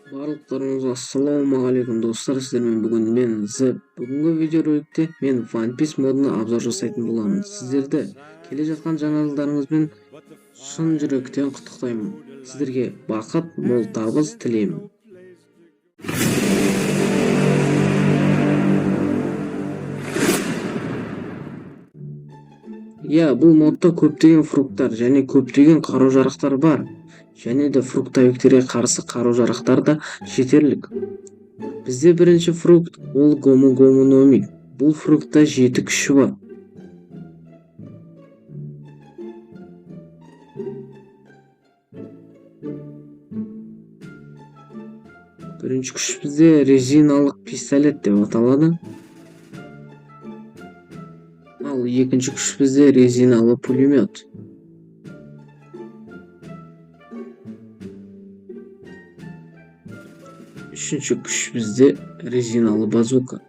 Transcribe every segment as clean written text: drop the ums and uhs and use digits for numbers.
Барлықтарыңызға ассалаумағалейкум достар, сіздермен бүгін мен Зеп. Бүгінгі видеороликте мен One Piece модына обзор жасайтын боламын. Сіздерді келе жатқан жаңалықтарыңызбен шын жүректен құттықтаймын. Сіздерге бақыт, мол табыс тілеймін. Бұл модда көптеген фрукттар және көптеген қару-жарақтар бар. Және де фруктовиктерге қарсы қару-жарақтар да жетерлік. Бізде бірінші фрукт ол Гому Гому Номи. Бұл фруктта 7 күші бар. Бірінші күш бізде резиналық пистолет деп аталады. Ал екінші күш бізде резиналы пулемет. Үшінші күш бізде резиналы базука.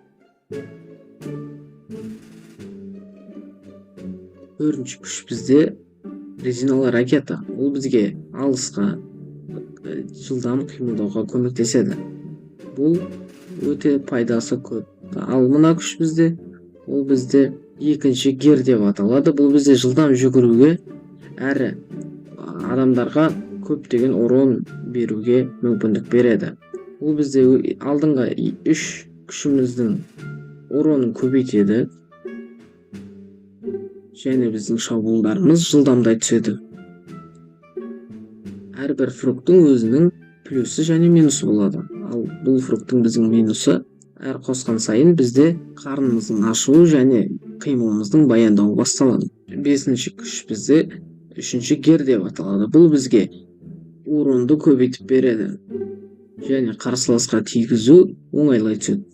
Төртінші күш бізде резиналы ракета. Ол бізге алысқа жылдам қимылдауға көмектеседі. Бұл өте пайдасы көп. Ал мына күш бізде ол бізде екінші гер деп аталады. Бұл бізде жылдам жүгіруге әрі адамдарға көптеген урон беруге мүмкіндік береді. Бұл бізде алдыңғы 3 күшіміздің уронын көбейтеді. Және біздің шабуылдарымыз жылдамдай түседі. Әрбір фруктың өзінің плюсы және минусы болады. Ал бұл фруктың біздің минусы әр қосқан сайын бізде қарнымыздың ашуы және қимылымыздың баяндауы басталады. Бесінші күш бізде үшінші гер деп аталады. Бұл бізге уронды көбейтіп береді. Және қарсыласқа тигізу оңайлай түседі.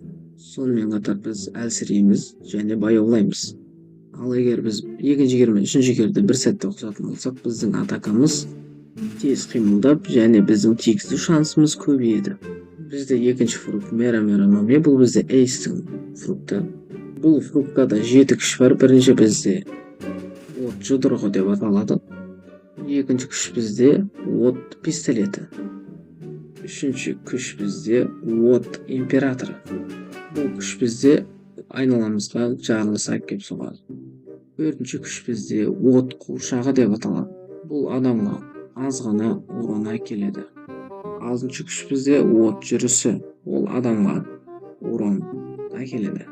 Сонымен қатар біз әлсірейміз және баяулаймыз. Ал егер біз екінші гер мен үшінші герді бір сәтте қосатын болсақ, біздің атакамыз тез қимылдап және біздің тигізу шансымыз көбейеді. Бізде екінші фрукт Мера Мера Номи. Бұл бізде эйстің фрукты. Бұл фруктта да 7 күш бар. Бірінші бізде от жұдырығы деп аталады. Екінші күш бізде от пистолеті. Үшінші күш бізде от императоры. Бұл күш бізде айналамызға жарылыс әкеп соғады. Төртінші күш бізде от қуыршағы деп аталады. Бұл адамға аз ғана урон әкеледі. Алтыншы күш бізде от жүрісі. Ол адамға урон әкеледі.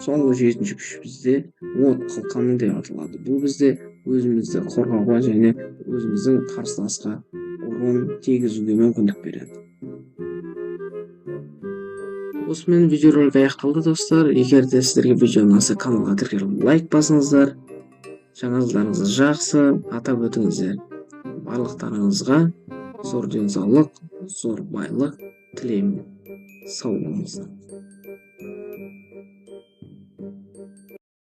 Соңғы жетінші күш бізде от қалқаны деп аталады. Бұл бізде өзімізді қорғауға және өзіміздің қарсыласқа урон тигізуге мүмкіндік береді. Осымен видеоролик аяқталды достар. Егер де сіздерге видео ұнаса, каналға тіркеліп лайк басыңыздар. Жаңалықтарыңызды жақсы атап өтіңіздер. Барлықтарыңызға зор денсаулық, зор байлық тілеймін. Сау болыңыздар.